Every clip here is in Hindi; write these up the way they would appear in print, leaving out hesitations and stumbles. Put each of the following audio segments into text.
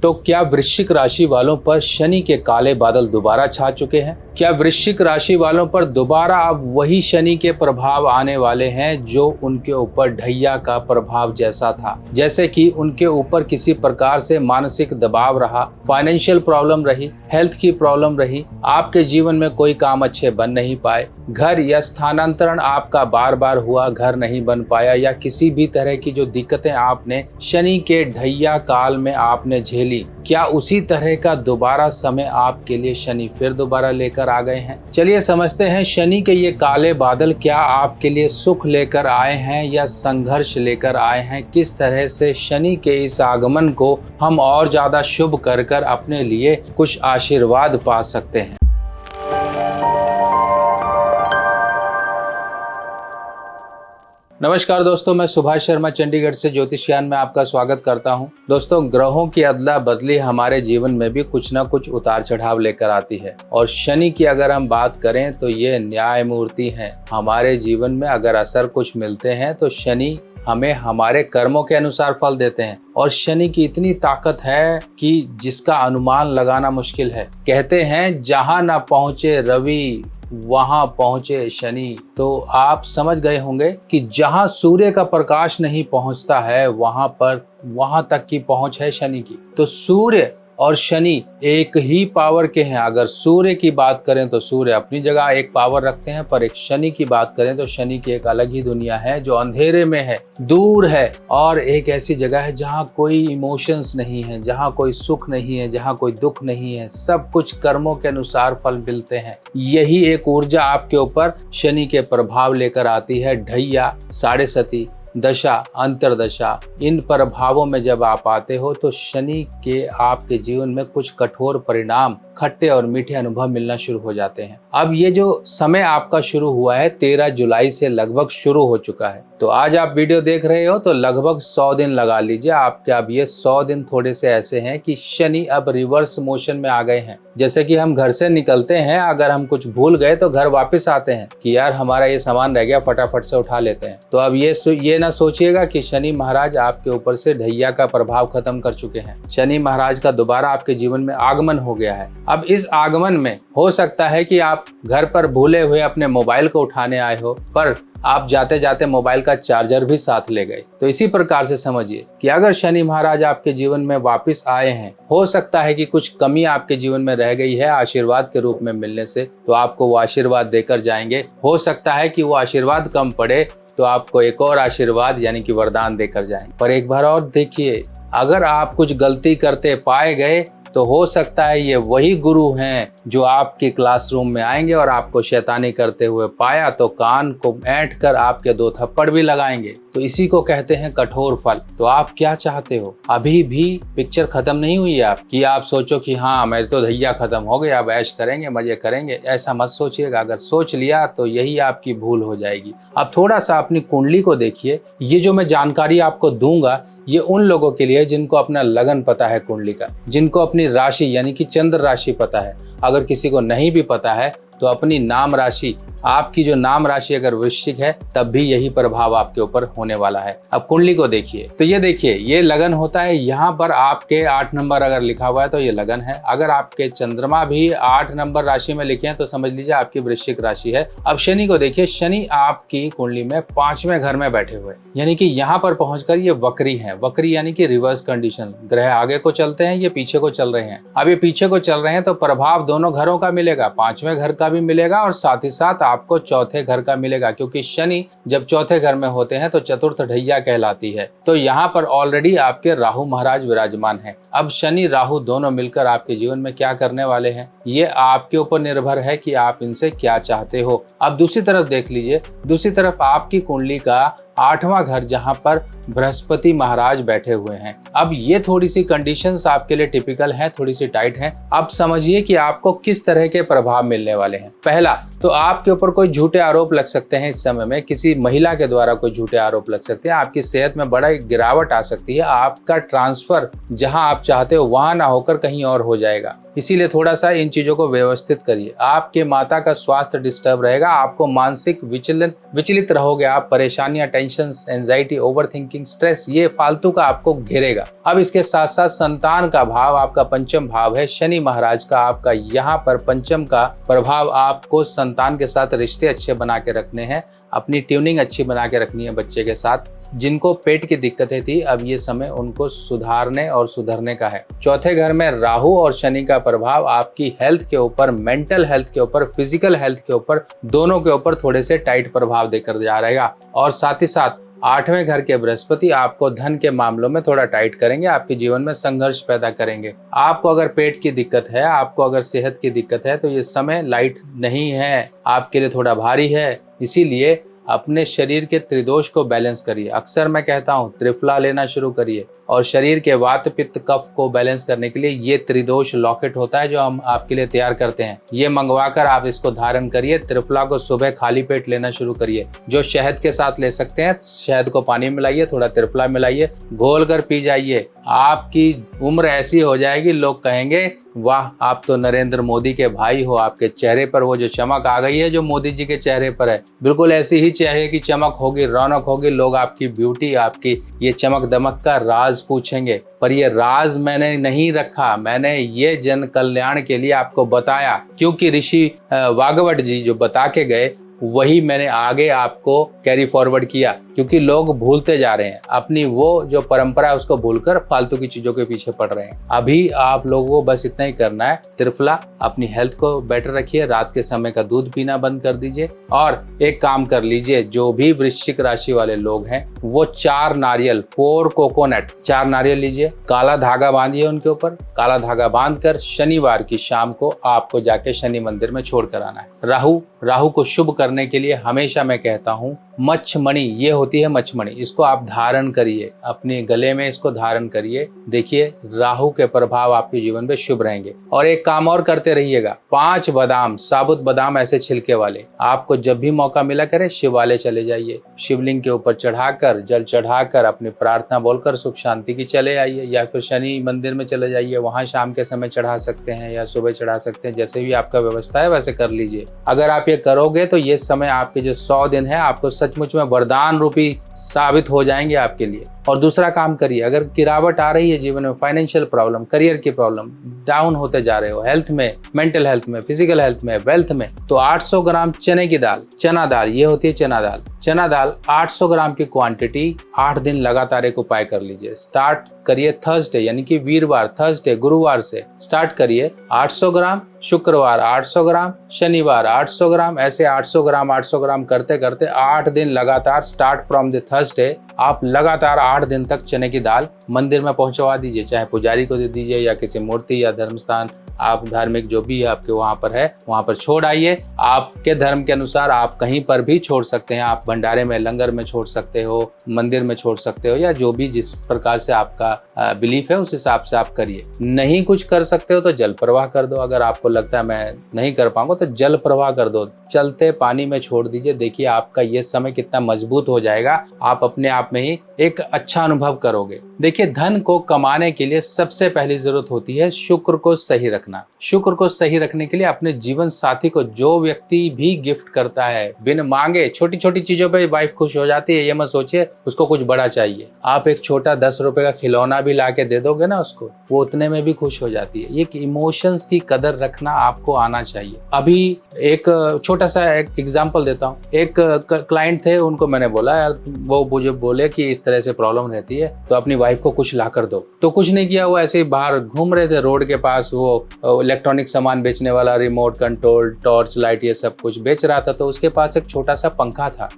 तो क्या वृश्चिक राशि वालों पर शनि के काले बादल दोबारा छा चुके हैं? क्या वृश्चिक राशि वालों पर दोबारा अब वही शनि के प्रभाव आने वाले हैं जो उनके ऊपर ढैया का प्रभाव जैसा था? जैसे कि उनके ऊपर किसी प्रकार से मानसिक दबाव रहा, फाइनेंशियल प्रॉब्लम रही, हेल्थ की प्रॉब्लम रही, आपके जीवन में कोई काम अच्छे बन नहीं पाए, घर या स्थानांतरण आपका बार बार हुआ, घर नहीं बन पाया, या किसी भी तरह की जो दिक्कतें आपने शनि के ढैया काल में आपने झेली, क्या उसी तरह का दोबारा समय आपके लिए शनि फिर दोबारा लेकर आ गए हैं? चलिए समझते हैं शनि के ये काले बादल क्या आपके लिए सुख लेकर आए हैं या संघर्ष लेकर आए हैं। किस तरह से शनि के इस आगमन को हम और ज्यादा शुभ कर अपने लिए कुछ आशीर्वाद पा सकते हैं। नमस्कार दोस्तों, मैं सुभाष शर्मा चंडीगढ़ से ज्योतिष ज्ञान में आपका स्वागत करता हूं। दोस्तों, ग्रहों की अदला बदली हमारे जीवन में भी कुछ ना कुछ उतार चढ़ाव लेकर आती है, और शनि की अगर हम बात करें तो ये न्यायमूर्ति हैं। हमारे जीवन में अगर असर कुछ मिलते हैं तो शनि हमें हमारे कर्मों के अनुसार फल देते हैं, और शनि की इतनी ताकत है कि जिसका अनुमान लगाना मुश्किल है। कहते हैं जहां ना पहुंचे रवि वहां पहुंचे शनि। तो आप समझ गए होंगे कि जहां सूर्य का प्रकाश नहीं पहुंचता है वहां तक की पहुंच है शनि की। तो सूर्य और शनि एक ही पावर के हैं। अगर सूर्य की बात करें तो सूर्य अपनी जगह एक पावर रखते हैं, पर एक शनि की बात करें तो शनि की एक अलग ही दुनिया है जो अंधेरे में है, दूर है, और एक ऐसी जगह है जहाँ कोई इमोशंस नहीं है, जहाँ कोई सुख नहीं है, जहाँ कोई दुख नहीं है। सब कुछ कर्मों के अनुसार फल मिलते हैं। यही एक ऊर्जा आपके ऊपर शनि के प्रभाव लेकर आती है। ढैया, साढ़े सती, दशा, अंतरदशा, इन प्रभावों में जब आप आते हो तो शनि के आपके जीवन में कुछ कठोर परिणाम, खट्टे और मीठे अनुभव मिलना शुरू हो जाते हैं। अब ये जो समय आपका शुरू हुआ है 13 जुलाई से लगभग शुरू हो चुका है। तो आज आप वीडियो देख रहे हो तो लगभग 100 दिन लगा लीजिए आपके। अब ये 100 दिन थोड़े से ऐसे हैं कि शनि अब रिवर्स मोशन में आ गए हैं। जैसे कि हम घर से निकलते हैं, अगर हम कुछ भूल गए तो घर वापस आते हैं कि यार हमारा ये सामान रह गया, फटाफट से उठा लेते हैं। तो अब ये ना सोचिएगा कि शनि महाराज आपके ऊपर से ढैया का प्रभाव खत्म कर चुके हैं। शनि महाराज का दोबारा आपके जीवन में आगमन हो गया है। अब इस आगमन में हो सकता है कि आप घर पर भूले हुए अपने मोबाइल को उठाने आए हो, पर आप जाते जाते मोबाइल का चार्जर भी साथ ले गए। तो इसी प्रकार से समझिए कि अगर शनि महाराज आपके जीवन में वापस आए हैं, हो सकता है कि कुछ कमी आपके जीवन में रह गई है आशीर्वाद के रूप में मिलने से, तो आपको वो आशीर्वाद देकर जाएंगे। हो सकता है कि वो आशीर्वाद कम पड़े तो आपको एक और आशीर्वाद यानी कि वरदान देकर जाएंगे। पर एक बार और देखिए, अगर आप कुछ गलती करते पाए गए तो हो सकता है ये वही गुरु हैं जो आपके क्लासरूम में आएंगे और आपको शैतानी करते हुए पाया तो कान को ऐंठ कर आपके 2 थप्पड़ भी लगाएंगे। तो इसी को कहते हैं कठोर फल। तो आप क्या चाहते हो? अभी भी पिक्चर खत्म नहीं हुई है आपकी। आप सोचो कि हाँ मेरे तो ढैया खत्म हो गया, अब ऐश करेंगे, मजे करेंगे। ऐसा मत सोचिएगा। अगर सोच लिया तो यही आपकी भूल हो जाएगी। अब थोड़ा सा अपनी कुंडली को देखिए। ये जो मैं जानकारी आपको दूंगा ये उन लोगों के लिए जिनको अपना लगन पता है कुंडली का, जिनको अपनी राशि यानी कि चंद्र राशि पता है। अगर किसी को नहीं भी पता है तो अपनी नाम राशि, आपकी जो नाम राशि अगर वृश्चिक है तब भी यही प्रभाव आपके ऊपर होने वाला है। अब कुंडली को देखिए तो ये देखिए, ये लगन होता है। यहाँ पर आपके 8 नंबर अगर लिखा हुआ है तो ये लगन है। अगर आपके चंद्रमा भी 8 नंबर राशि में लिखे हैं तो समझ लीजिए आपकी वृश्चिक राशि है। अब शनि को देखिए, शनि आपकी कुंडली में 5वें घर में बैठे हुए, यानी कि यहाँ पर पहुंचकर ये वक्री है। वक्री यानी कि रिवर्स कंडीशन। ग्रह आगे को चलते हैं, ये पीछे को चल रहे हैं। अब ये पीछे को चल रहे हैं तो प्रभाव दोनों घरों का मिलेगा, 5वें घर का भी मिलेगा और साथ ही साथ आपको 4थे घर का मिलेगा, क्योंकि शनि जब 4थे घर में होते हैं तो चतुर्थ ढैया कहलाती है। तो यहाँ पर ऑलरेडी आपके राहु महाराज विराजमान हैं। अब शनि राहु दोनों मिलकर आपके जीवन में क्या करने वाले हैं ये आपके ऊपर निर्भर है कि आप इनसे क्या चाहते हो। अब दूसरी तरफ देख लीजिए, दूसरी तरफ आपकी कुंडली का 8वां घर जहां पर बृहस्पति महाराज बैठे हुए हैं। अब ये थोड़ी सी कंडीशंस आपके लिए टिपिकल हैं, थोड़ी सी टाइट हैं। अब समझिए कि आपको किस तरह के प्रभाव मिलने वाले हैं। पहला तो आपके ऊपर कोई झूठे आरोप लग सकते हैं। इस समय में किसी महिला के द्वारा कोई झूठे आरोप लग सकते हैं। आपकी सेहत में बड़ा गिरावट आ सकती है। आपका ट्रांसफर जहां आप चाहते हो वहां ना होकर कहीं और हो जाएगा। इसीलिए थोड़ा सा इन चीजों को व्यवस्थित करिए। आपके माता का स्वास्थ्य डिस्टर्ब रहेगा, आपको मानसिक विचलित रहोगे आप, परेशानियां, tension, anxiety, over thinking, stress, ये फालतू का आपको घेरेगा। अब इसके साथ साथ संतान का भाव आपका पंचम भाव है, शनि महाराज का आपका यहाँ पर पंचम का प्रभाव, आपको संतान के साथ रिश्ते अच्छे बना के रखने हैं, अपनी ट्यूनिंग अच्छी बना के रखनी है बच्चे के साथ। जिनको पेट की दिक्कतें थी अब ये समय उनको सुधारने और सुधरने का है। चौथे घर में राहु और शनि का प्रभाव आपकी हेल्थ के ऊपर, मेंटल हेल्थ के ऊपर, फिजिकल हेल्थ के ऊपर, दोनों के ऊपर थोड़े से टाइट प्रभाव देकर जा रहेगा। और साथ ही साथ आठवें घर के बृहस्पति आपको धन के मामलों में थोड़ा टाइट करेंगे, आपके जीवन में संघर्ष पैदा करेंगे। आपको अगर पेट की दिक्कत है, आपको अगर सेहत की दिक्कत है, तो ये समय लाइट नहीं है, आपके लिए थोड़ा भारी है। इसीलिए अपने शरीर के त्रिदोष को बैलेंस करिए। अक्सर मैं कहता हूँ त्रिफला लेना शुरू करिए, और शरीर के वात पित्त कफ को बैलेंस करने के लिए ये त्रिदोष लॉकेट होता है जो हम आपके लिए तैयार करते हैं। ये मंगवाकर आप इसको धारण करिए। त्रिफला को सुबह खाली पेट लेना शुरू करिए। जो शहद के साथ ले सकते हैं, शहद को पानी में मिलाइए, थोड़ा त्रिफला मिलाइए, घोल कर पी जाइए। आपकी उम्र ऐसी हो जाएगी, लोग कहेंगे वाह आप तो नरेंद्र मोदी के भाई हो, आपके चेहरे पर वो जो चमक आ गई है जो मोदी जी के चेहरे पर है, बिल्कुल ऐसी ही चेहरे की चमक होगी, रौनक होगी। लोग आपकी ब्यूटी, आपकी ये चमक दमक का राज पूछेंगे। पर ये राज मैंने नहीं रखा, मैंने ये जन कल्याण के लिए आपको बताया, क्योंकि ऋषि वागवट जी जो बता के गए वही मैंने आगे आपको कैरी फॉरवर्ड किया। क्योंकि लोग भूलते जा रहे हैं, अपनी वो जो परंपरा है उसको भूलकर फालतू की चीजों के पीछे पड़ रहे हैं। अभी आप लोगों को बस इतना ही करना है, त्रिफला, अपनी हेल्थ को बेटर रखिए, रात के समय का दूध पीना बंद कर दीजिए। और एक काम कर लीजिए, जो भी वृश्चिक राशि वाले लोग हैं वो 4 नारियल, 4 कोकोनट, 4 नारियल लीजिए, काला धागा बांधिए उनके ऊपर। काला धागा बांधकर शनिवार की शाम को आपको जाके शनि मंदिर में छोड़ कर आना है। राहु को शुभ करने के लिए हमेशा मैं कहता हूँ मच्छमणि, ये होती है मच्छमणि, इसको आप धारण करिए, अपने गले में इसको धारण करिए। देखिए राहु के प्रभाव आपके जीवन में शुभ रहेंगे। और एक काम और करते रहिएगा, 5 बादाम, साबुत बादाम ऐसे छिलके वाले, आपको जब भी मौका मिला करे शिवालय चले जाइए, शिवलिंग के ऊपर चढ़ाकर, जल चढ़ाकर, अपनी प्रार्थना बोलकर सुख शांति की चले आइए। या फिर शनि मंदिर में चले जाइए, वहां शाम के समय चढ़ा सकते हैं या सुबह चढ़ा सकते हैं, जैसे भी आपका व्यवस्था है वैसे कर लीजिए। अगर आप ये करोगे तो ये समय आपके जो 100 दिन है आपको सचमुच में वरदान रूपी साबित हो जाएंगे आपके लिए। और दूसरा काम करिए, अगर गिरावट आ रही है जीवन में, फाइनेंशियल प्रॉब्लम, करियर की प्रॉब्लम, डाउन होते जा रहे हो हेल्थ में, मेंटल हेल्थ में, फिजिकल हेल्थ में, वेल्थ में, तो 800 ग्राम चने की दाल, चना दाल, ये होती है चना दाल, चना दाल 800 ग्राम की क्वांटिटी 8 दिन लगातार एक उपाय कर लीजिए। स्टार्ट करिए थर्सडे यानी कि वीरवार, थर्सडे गुरुवार से स्टार्ट करिए। 800 ग्राम, शुक्रवार 800 ग्राम, शनिवार 800 ग्राम, ऐसे 800 ग्राम करते करते 8 दिन लगातार, स्टार्ट फ्रॉम द थर्सडे, आप लगातार 8 दिन तक चने की दाल मंदिर में पहुंचवा दीजिए, चाहे पुजारी को दे दीजिए या किसी मूर्ति या धर्मस्थान, आप धार्मिक जो भी आपके वहां पर है वहां पर छोड़ आइए। आपके धर्म के अनुसार आप कहीं पर भी छोड़ सकते हैं, आप भंडारे में, लंगर में छोड़ सकते हो, मंदिर में छोड़ सकते हो, या जो भी जिस प्रकार से आपका बिलीफ है उस हिसाब से आप करिए। नहीं कुछ कर सकते हो तो जल प्रवाह कर दो, अगर आपको लगता है मैं नहीं कर पाऊंगा तो जल प्रवाह कर दो, चलते पानी में छोड़ दीजिए। देखिए आपका ये समय कितना मजबूत हो जाएगा, आप अपने आप में ही एक अच्छा अनुभव करोगे। देखिए धन को कमाने के लिए सबसे पहली जरूरत होती है शुक्र को सही रखना। शुक्र को सही रखने के लिए अपने जीवन साथी को, जो व्यक्ति भी गिफ्ट करता है बिन मांगे, छोटी छोटी चीजों पे वाइफ खुश हो जाती है, ये मत सोचिए उसको कुछ बड़ा चाहिए। आप एक छोटा 10 रुपए का खिलौना भी ला के दे दोगे ना उसको, वो उतने में भी खुश हो जाती है। ये इमोशंस की कदर रखना आपको आना चाहिए। अभी एक छोटा सा एक एग्जाम्पल देता हूँ। एक क्लाइंट थे, उनको मैंने बोला यार, वो मुझे बोले कि इस तरह से प्रॉब्लम रहती है तो अपनी वाइफ को कुछ ला कर दो। तो कुछ नहीं किया, वो ऐसे ही बाहर घूम रहे थे रोड के पास, वो इलेक्ट्रॉनिक सामान बेचने वाला, रिमोट कंट्रोल, टॉर्च लाइट, ये सब कुछ बेच रहा था। तो उसके पास एक छोटा सा पंखा था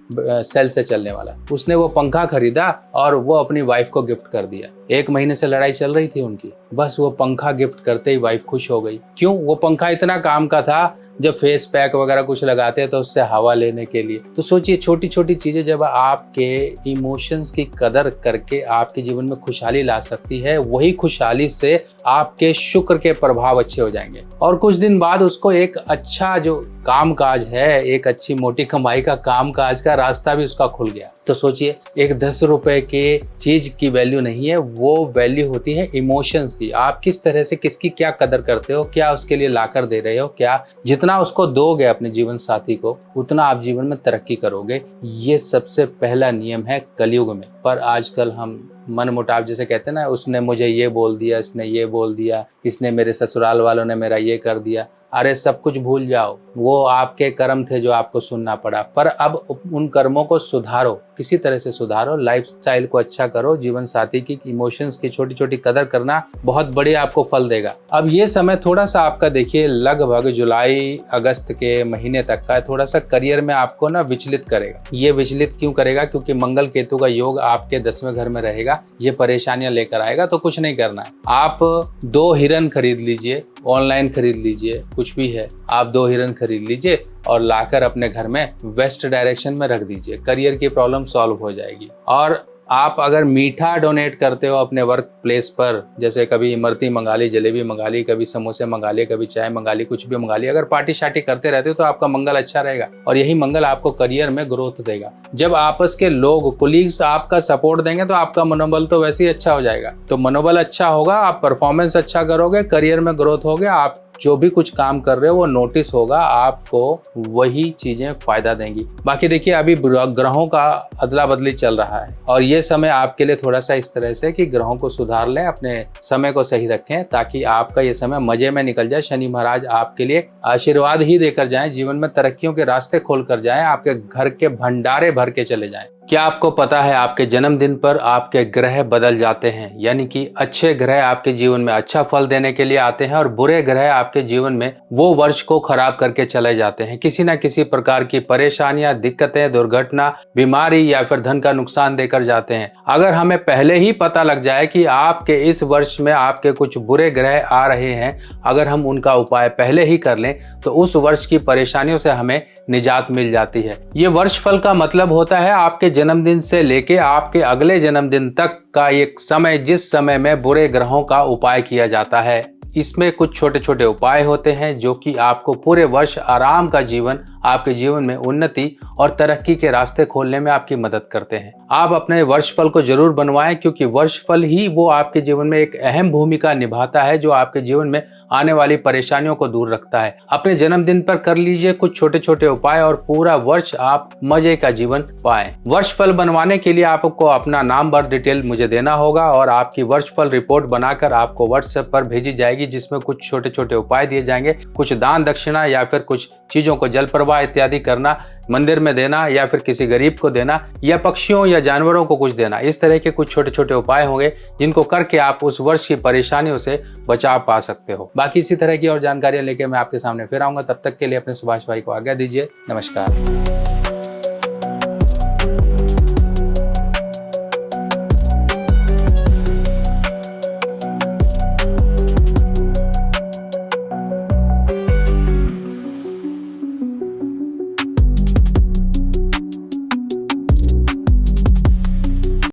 सेल से चलने वाला, उसने वो पंखा खरीदा और वो अपनी वाइफ को गिफ्ट कर दिया। 1 महीने से लड़ाई चल रही थी उनकी, बस वो पंखा गिफ्ट करते ही वाइफ खुश हो गई। क्यों? वो पंखा इतना काम का था, जब फेस पैक वगैरह कुछ लगाते हैं तो उससे हवा लेने के लिए। तो सोचिए छोटी छोटी चीजें जब आपके इमोशंस की कदर करके आपके जीवन में खुशहाली ला सकती है, वही खुशहाली से आपके शुक्र के प्रभाव अच्छे हो जाएंगे। और कुछ दिन बाद उसको एक अच्छा जो काम काज है, एक अच्छी मोटी कमाई का काम काज का रास्ता भी उसका खुल गया। तो सोचिए, एक 10 रुपए के चीज की वैल्यू नहीं है, वो वैल्यू होती है इमोशंस की। आप किस तरह से किसकी क्या कदर करते हो, क्या उसके लिए लाकर दे रहे हो, क्या जितना उसको दोगे अपने जीवन साथी को उतना आप जीवन में तरक्की करोगे। ये सबसे पहला नियम है कलयुग में। पर आजकल हम मन मुटाव जैसे कहते हैं ना, उसने मुझे ये बोल दिया, इसने ये बोल दिया, इसने मेरे ससुराल वालों ने मेरा ये कर दिया। अरे सब कुछ भूल जाओ, वो आपके कर्म थे जो आपको सुनना पड़ा। पर अब उन कर्मों को सुधारो, किसी तरह से सुधारो, लाइफस्टाइल को अच्छा करो। जीवन साथी की इमोशंस की छोटी छोटी कदर करना बहुत बड़ी आपको फल देगा। अब ये समय थोड़ा सा आपका देखिए, लगभग जुलाई अगस्त के महीने तक का थोड़ा सा करियर में आपको ना विचलित करेगा। ये विचलित क्यों करेगा? क्योंकि मंगल केतु का योग आपके 10वें घर में रहेगा, ये परेशानियां लेकर आएगा। तो कुछ नहीं करना है, आप 2 हिरन खरीद लीजिए, ऑनलाइन खरीद लीजिए, कुछ भी है, आप 2 हिरन खरीद लीजिए और लाकर अपने घर में वेस्ट डायरेक्शन में रख दीजिए। करियर की प्रॉब्लम सॉल्व हो जाएगी। और आप अगर मीठा डोनेट करते हो अपने वर्क प्लेस पर, जैसे कभी इमरती मंगा ली, जलेबी मंगा ली, कभी समोसे मंगा लिए, कभी चाय मंगा ली, कुछ भी मंगा ली, अगर पार्टी शार्टी करते रहते हो तो आपका मंगल अच्छा रहेगा और यही मंगल आपको करियर में ग्रोथ देगा। जब आपस के लोग कोलीग्स आपका सपोर्ट देंगे तो आपका मनोबल तो वैसे ही अच्छा हो जाएगा। तो मनोबल अच्छा होगा, आप परफॉर्मेंस अच्छा करोगे, करियर में ग्रोथ होगे, आप जो भी कुछ काम कर रहे हो वो नोटिस होगा, आपको वही चीजें फायदा देंगी। बाकी देखिए, अभी ग्रहों का अदला बदली चल रहा है और ये समय आपके लिए थोड़ा सा इस तरह से कि ग्रहों को सुधार लें, अपने समय को सही रखें ताकि आपका ये समय मजे में निकल जाए। शनि महाराज आपके लिए आशीर्वाद ही देकर जाएं, जीवन में तरक्कियों के रास्ते खोल कर जाएं, आपके घर के भंडारे भर के चले जाएं। क्या आपको पता है आपके जन्मदिन पर आपके ग्रह बदल जाते हैं? यानी कि अच्छे ग्रह आपके जीवन में अच्छा फल देने के लिए आते हैं और बुरे ग्रह आपके जीवन में वो वर्ष को खराब करके चले जाते हैं। किसी न किसी प्रकार की परेशानियां, दिक्कतें, दुर्घटना, बीमारी या फिर धन का नुकसान देकर जाते हैं। अगर हमें पहले ही पता लग जाए कि आपके इस वर्ष में आपके कुछ बुरे ग्रह आ रहे हैं, अगर हम उनका उपाय पहले ही कर लें तो उस वर्ष की परेशानियों से हमें निजात मिल जाती है। ये वर्ष फल का मतलब होता है आपके जन्मदिन से लेके आपके अगले जन्मदिन तक का एक समय, जिस समय में बुरे ग्रहों का उपाय किया जाता है। इसमें कुछ छोटे छोटे उपाय होते हैं जो कि आपको पूरे वर्ष आराम का जीवन, आपके जीवन में उन्नति और तरक्की के रास्ते खोलने में आपकी मदद करते हैं। आप अपने वर्ष फल को जरूर बनवाएं, क्योंकि वर्ष फल ही वो आपके जीवन में एक अहम भूमिका निभाता है जो आपके जीवन में आने वाली परेशानियों को दूर रखता है। अपने जन्मदिन पर कर लीजिए कुछ छोटे छोटे उपाय और पूरा वर्ष आप मजे का जीवन पाएं। वर्ष फल बनवाने के लिए आपको अपना नाम, बर्थ डिटेल मुझे देना होगा और आपकी वर्ष फल रिपोर्ट बनाकर आपको व्हाट्सएप पर भेजी जाएगी, जिसमें कुछ छोटे छोटे उपाय दिए जाएंगे। कुछ दान दक्षिणा या फिर कुछ चीजों को जल प्रवाह इत्यादि करना, मंदिर में देना या फिर किसी गरीब को देना या पक्षियों या जानवरों को कुछ देना। इस तरह के कुछ छोटे छोटे उपाय होंगे जिनको करके आप उस वर्ष की परेशानियों से बचाव पा सकते हो। बाकी इसी तरह की और जानकारियां लेके मैं आपके सामने फिर आऊंगा। तब तक के लिए अपने सुभाष भाई को आज्ञा दीजिए। नमस्कार।